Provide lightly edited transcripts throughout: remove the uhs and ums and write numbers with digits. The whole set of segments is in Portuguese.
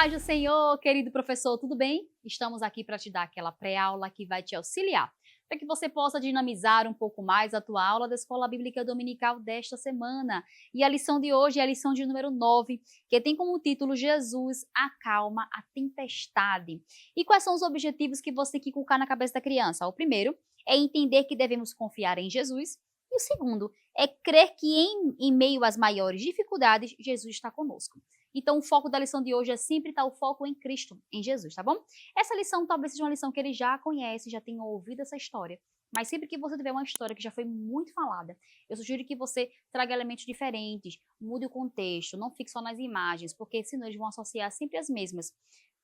paz do Senhor, querido professor, tudo bem? Estamos aqui para te dar aquela pré-aula que vai te auxiliar, para que você possa dinamizar um pouco mais a tua aula da Escola Bíblica Dominical desta semana. E a lição de hoje é a lição de número 9, que tem como título Jesus acalma a tempestade. E quais são os objetivos que você tem que colocar na cabeça da criança? O primeiro é entender que devemos confiar em Jesus. E o segundo é crer que em meio às maiores dificuldades, Jesus está conosco. Então, o foco da lição de hoje é sempre estar o foco em Cristo, em Jesus, tá bom? Essa lição talvez seja uma lição que ele já conhece, já tenha ouvido essa história. Mas sempre que você tiver uma história que já foi muito falada, eu sugiro que você traga elementos diferentes, mude o contexto, não fique só nas imagens, porque senão eles vão associar sempre as mesmas.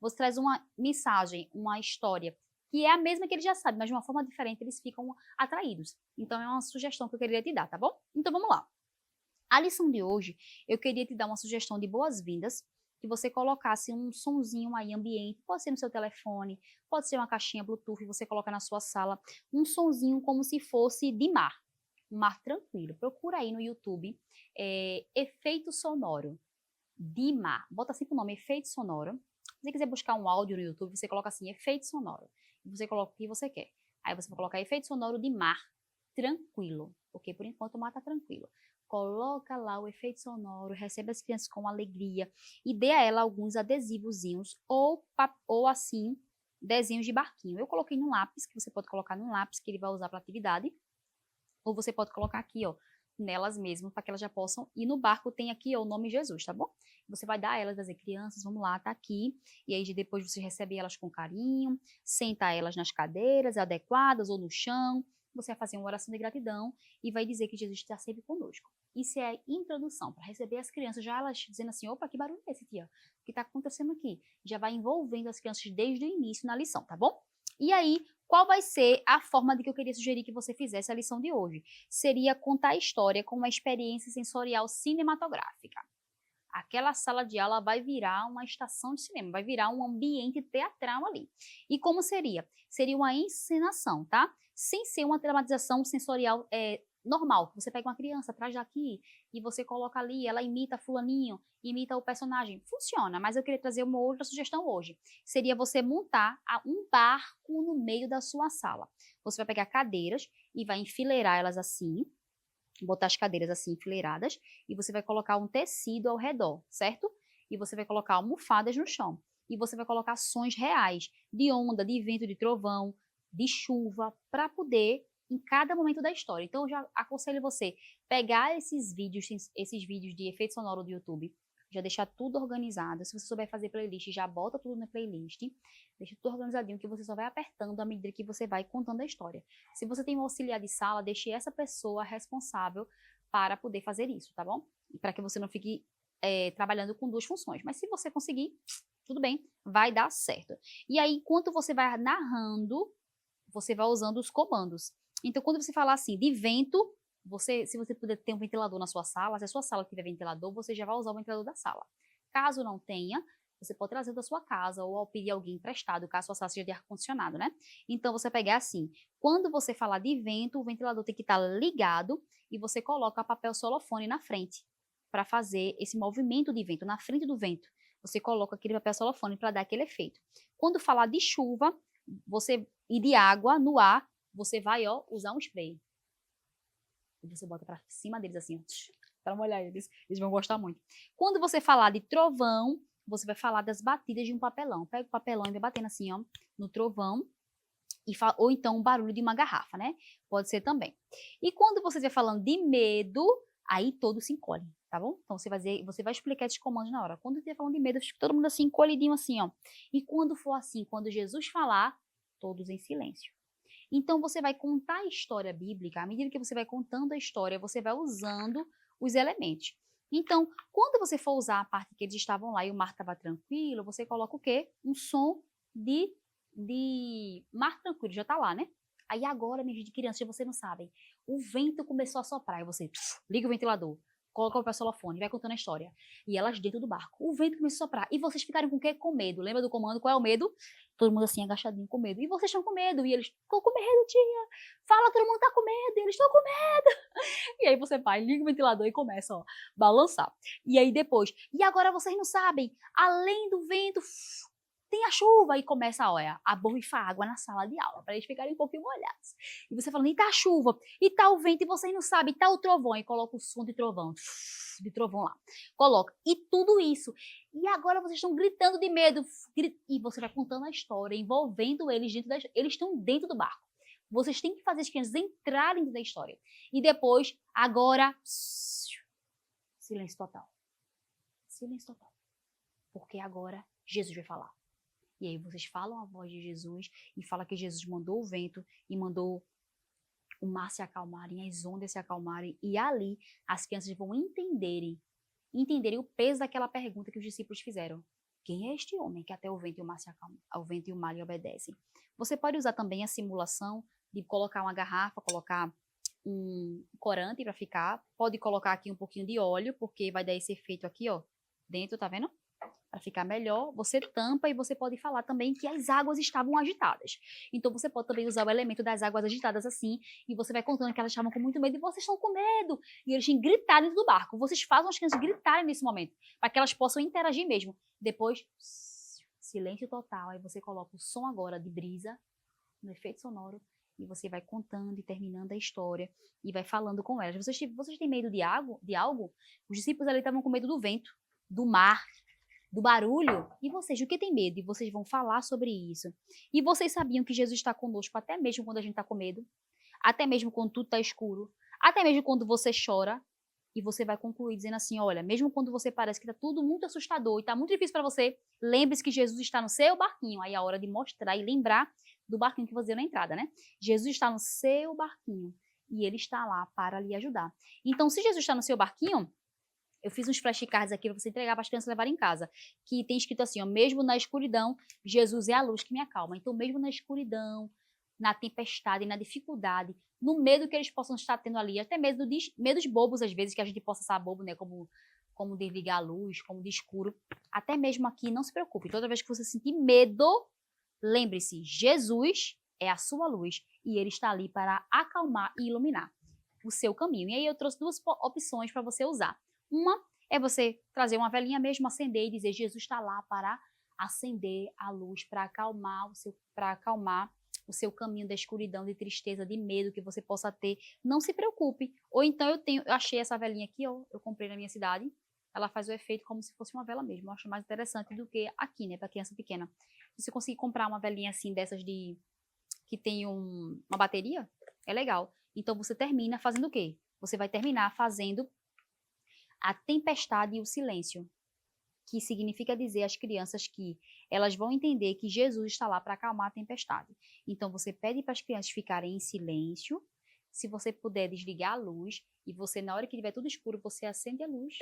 Você traz uma mensagem, uma história, que é a mesma que ele já sabe, mas de uma forma diferente eles ficam atraídos. Então, é uma sugestão que eu queria te dar, tá bom? Então, vamos lá. A lição de hoje, eu queria te dar uma sugestão de boas-vindas, que você colocasse um sonzinho aí ambiente, pode ser no seu telefone, pode ser uma caixinha Bluetooth, você coloca na sua sala, um sonzinho como se fosse de mar, um mar tranquilo. Procura aí no YouTube, efeito sonoro de mar, bota sempre o nome efeito sonoro. Se você quiser buscar um áudio no YouTube, você coloca assim, efeito sonoro, e você coloca o que você quer. Aí você vai colocar efeito sonoro de mar, tranquilo, porque por enquanto o mar tá tranquilo. Coloca lá o efeito sonoro, recebe as crianças com alegria e dê a ela alguns adesivozinhos ou assim, desenhos de barquinho. Eu coloquei num lápis, que você pode colocar num lápis que ele vai usar para atividade, ou você pode colocar aqui, ó, nelas mesmo, para que elas já possam. E no barco tem aqui, ó, o nome Jesus, tá bom? Você vai dar a elas, vai dizer, crianças, vamos lá, tá aqui. E aí depois você recebe elas com carinho, senta elas nas cadeiras adequadas ou no chão. Você vai fazer uma oração de gratidão e vai dizer que Jesus está sempre conosco. Isso é a introdução, para receber as crianças, já elas dizendo assim, opa, que barulho é esse, tia? O que está acontecendo aqui? Já vai envolvendo as crianças desde o início na lição, tá bom? E aí, qual vai ser a forma de que eu queria sugerir que você fizesse a lição de hoje? Seria contar a história com uma experiência sensorial cinematográfica. Aquela sala de aula vai virar uma estação de cinema, vai virar um ambiente teatral ali. E como seria? Seria uma encenação, tá? Sem ser uma dramatização sensorial normal. Você pega uma criança, traz daqui e você coloca ali, ela imita fulaninho, imita o personagem. Funciona, mas eu queria trazer uma outra sugestão hoje. Seria você montar um barco no meio da sua sala. Você vai pegar cadeiras e vai enfileirar elas assim, botar as cadeiras assim enfileiradas e você vai colocar um tecido ao redor, certo? E você vai colocar almofadas no chão. E você vai colocar sons reais de onda, de vento, de trovão, de chuva, para poder em cada momento da história. Então eu já aconselho você pegar esses vídeos de efeito sonoro do YouTube, já deixar tudo organizado. Se você souber fazer playlist, já bota tudo na playlist. Deixa tudo organizadinho que você só vai apertando à medida que você vai contando a história. Se você tem um auxiliar de sala, deixe essa pessoa responsável para poder fazer isso, tá bom? E para que você não fique trabalhando com duas funções. Mas se você conseguir, tudo bem, vai dar certo. E aí, enquanto você vai narrando, você vai usando os comandos. Então, quando você falar assim, de vento, se você puder ter um ventilador na sua sala, se a sua sala tiver ventilador, você já vai usar o ventilador da sala. Caso não tenha, você pode trazer da sua casa ou pedir alguém emprestado, caso a sua sala seja de ar-condicionado, né? Então, você pegar assim, quando você falar de vento, o ventilador tem que estar ligado e você coloca papel celofane na frente para fazer esse movimento de vento, na frente do vento. Você coloca aquele papel celofane para dar aquele efeito. Quando falar de chuva, e de água no ar, você vai, ó, usar um spray. E você bota para cima deles assim, para molhar eles. Eles vão gostar muito. Quando você falar de trovão, você vai falar das batidas de um papelão. Pega o papelão e vai batendo assim, ó, no trovão. Ou então o barulho de uma garrafa, né? Pode ser também. E quando você estiver falando de medo, aí todos se encolhem, tá bom? Então você vai explicar esses comandos na hora. Quando estiver falando de medo, fica todo mundo assim, encolhidinho assim, ó. E quando for assim, quando Jesus falar, todos em silêncio. Então você vai contar a história bíblica, à medida que você vai contando a história, você vai usando os elementos. Então, quando você for usar a parte que eles estavam lá e o mar estava tranquilo, você coloca o quê? Um som de mar tranquilo, já está lá, né? Aí agora, minha gente, crianças, você não sabem, o vento começou a soprar, e você liga o ventilador, coloca o papel celofane, vai contando a história. E elas dentro do barco. O vento começou a soprar. E vocês ficaram com o quê? Com medo. Lembra do comando? Qual é o medo? Todo mundo assim, agachadinho, com medo. E vocês estão com medo. E eles, tô com medo, tia. Fala, todo mundo tá com medo. E eles estão com medo. E aí você vai, liga o ventilador e começa, ó, balançar. E aí depois, e agora vocês não sabem, além do vento, tem a chuva. E começa, olha, a borrifar água na sala de aula, para eles ficarem um pouquinho molhados. E você falando, e tá a chuva, e tá o vento, e vocês não sabem, e tá o trovão. E coloca o som de trovão lá. Coloca. E tudo isso. E agora vocês estão gritando de medo. E você vai contando a história, envolvendo eles dentro da história. Eles estão dentro do barco. Vocês têm que fazer as crianças entrarem dentro da história. E depois, agora, silêncio total. Silêncio total. Porque agora Jesus vai falar. E aí vocês falam a voz de Jesus e fala que Jesus mandou o vento e mandou o mar se acalmarem, as ondas se acalmarem. E ali as crianças vão entenderem o peso daquela pergunta que os discípulos fizeram. Quem é este homem que até o vento e o mar se acalmam, o vento e o mar lhe obedecem? Você pode usar também a simulação de colocar uma garrafa, colocar um corante para ficar. Pode colocar aqui um pouquinho de óleo, porque vai dar esse efeito aqui, ó, dentro, tá vendo? Para ficar melhor, você tampa e você pode falar também que as águas estavam agitadas. Então você pode também usar o elemento das águas agitadas assim, e você vai contando que elas estavam com muito medo e vocês estão com medo. E eles têm que gritar dentro do barco. Vocês fazem as crianças gritarem nesse momento, para que elas possam interagir mesmo. Depois, silêncio total. Aí você coloca o som agora de brisa, no efeito sonoro, e você vai contando e terminando a história e vai falando com elas. Vocês têm medo de algo? Os discípulos ali estavam com medo do vento, do mar, do barulho. E vocês, do que tem medo? E vocês vão falar sobre isso. E vocês sabiam que Jesus está conosco até mesmo quando a gente está com medo? Até mesmo quando tudo está escuro? Até mesmo quando você chora? E você vai concluir dizendo assim, olha, mesmo quando você parece que está tudo muito assustador e está muito difícil para você, lembre-se que Jesus está no seu barquinho. Aí é a hora de mostrar e lembrar do barquinho que você deu na entrada, né? Jesus está no seu barquinho e ele está lá para lhe ajudar. Então, se Jesus está no seu barquinho, eu fiz uns flashcards aqui para você entregar para as crianças levarem em casa, que tem escrito assim, ó, mesmo na escuridão, Jesus é a luz que me acalma. Então, mesmo na escuridão, na tempestade, na dificuldade, no medo que eles possam estar tendo ali, até mesmo medos bobos, às vezes, que a gente possa estar bobo, né, como desligar a luz, como de escuro, até mesmo aqui, não se preocupe, toda vez que você sentir medo, lembre-se, Jesus é a sua luz e ele está ali para acalmar e iluminar o seu caminho. E aí eu trouxe duas opções para você usar. Uma é você trazer uma velinha mesmo, acender e dizer, Jesus está lá para acender a luz, para acalmar o seu caminho da escuridão, de tristeza, de medo que você possa ter. Não se preocupe. Ou então eu achei essa velinha aqui, ó, eu comprei na minha cidade. Ela faz o efeito como se fosse uma vela mesmo. Eu acho mais interessante do que aqui, né, para criança pequena. Se você conseguir comprar uma velinha assim, dessas que tem uma bateria, é legal. Então você termina fazendo o quê? Você vai terminar fazendo a tempestade e o silêncio, que significa dizer às crianças que elas vão entender que Jesus está lá para acalmar a tempestade. Então, você pede para as crianças ficarem em silêncio, se você puder desligar a luz, e você, na hora que estiver tudo escuro, você acende a luz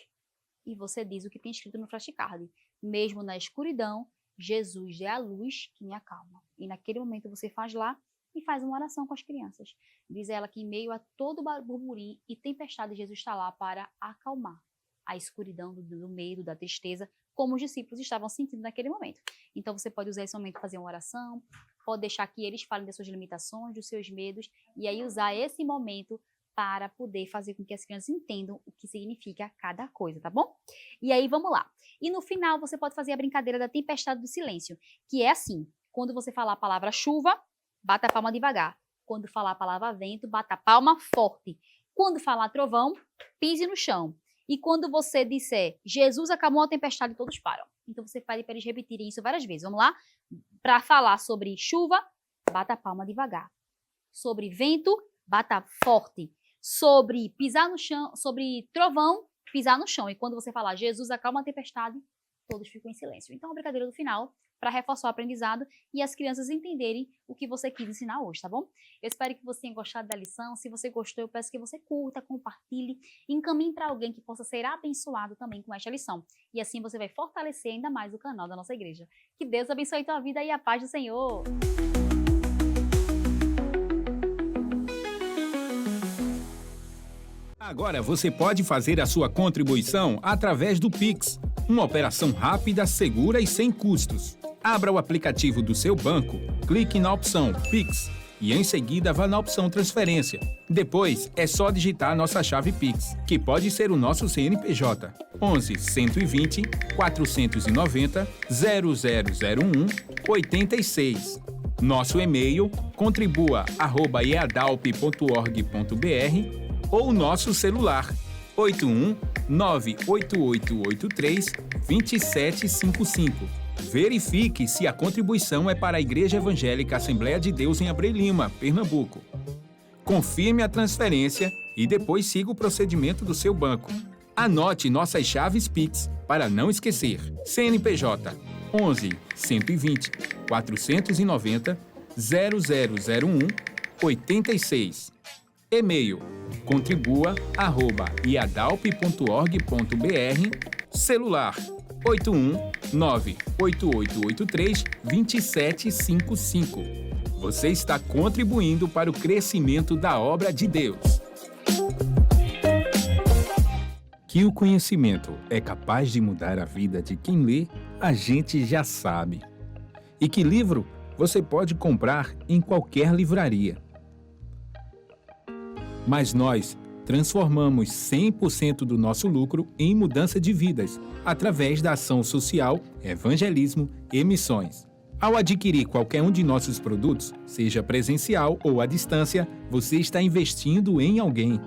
e você diz o que tem escrito no flashcard. Mesmo na escuridão, Jesus é a luz que me acalma. E naquele momento você faz lá e faz uma oração com as crianças. Diz ela que em meio a todo burburinho e tempestade, Jesus está lá para acalmar a escuridão do medo, da tristeza, como os discípulos estavam sentindo naquele momento. Então você pode usar esse momento para fazer uma oração, pode deixar que eles falem das suas limitações, dos seus medos, e aí usar esse momento para poder fazer com que as crianças entendam o que significa cada coisa, tá bom? E aí vamos lá. E no final você pode fazer a brincadeira da tempestade do silêncio, que é assim, quando você falar a palavra chuva, bata a palma devagar. Quando falar a palavra vento, bata a palma forte. Quando falar trovão, pise no chão. E quando você disser, Jesus acalmou a tempestade, todos param. Então você pede para eles repetirem isso várias vezes. Vamos lá? Para falar sobre chuva, bata a palma devagar. Sobre vento, bata forte. Sobre pisar no chão, sobre trovão, pisar no chão. E quando você falar, Jesus acalma a tempestade, todos ficam em silêncio. Então, a brincadeira do final, para reforçar o aprendizado e as crianças entenderem o que você quis ensinar hoje, tá bom? Eu espero que você tenha gostado da lição. Se você gostou, eu peço que você curta, compartilhe, encaminhe para alguém que possa ser abençoado também com esta lição. E assim você vai fortalecer ainda mais o canal da nossa igreja. Que Deus abençoe a tua vida e a paz do Senhor! Agora você pode fazer a sua contribuição através do Pix, uma operação rápida, segura e sem custos. Abra o aplicativo do seu banco, clique na opção Pix e em seguida vá na opção Transferência. Depois é só digitar nossa chave Pix, que pode ser o nosso CNPJ 11 120 490 0001 86. Nosso e-mail contribua@eadalp.org.br ou nosso celular 81 98883 2755. Verifique se a contribuição é para a Igreja Evangélica Assembleia de Deus em Abreu Lima, Pernambuco. Confirme a transferência e depois siga o procedimento do seu banco. Anote nossas chaves Pix para não esquecer. CNPJ 11 120 490 0001 86. E-mail contribua@iadalp.org.br. Celular 81 98883 2755. Você está contribuindo para o crescimento da obra de Deus. Que o conhecimento é capaz de mudar a vida de quem lê, a gente já sabe. E que livro você pode comprar em qualquer livraria. Mas nós transformamos 100% do nosso lucro em mudança de vidas, através da ação social, evangelismo e missões. Ao adquirir qualquer um de nossos produtos, seja presencial ou à distância, você está investindo em alguém.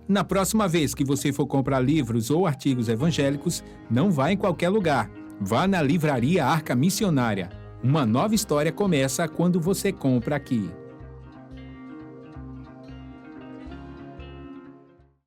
Na próxima vez que você for comprar livros ou artigos evangélicos, não vá em qualquer lugar. Vá na Livraria Arca Missionária. Uma nova história começa quando você compra aqui.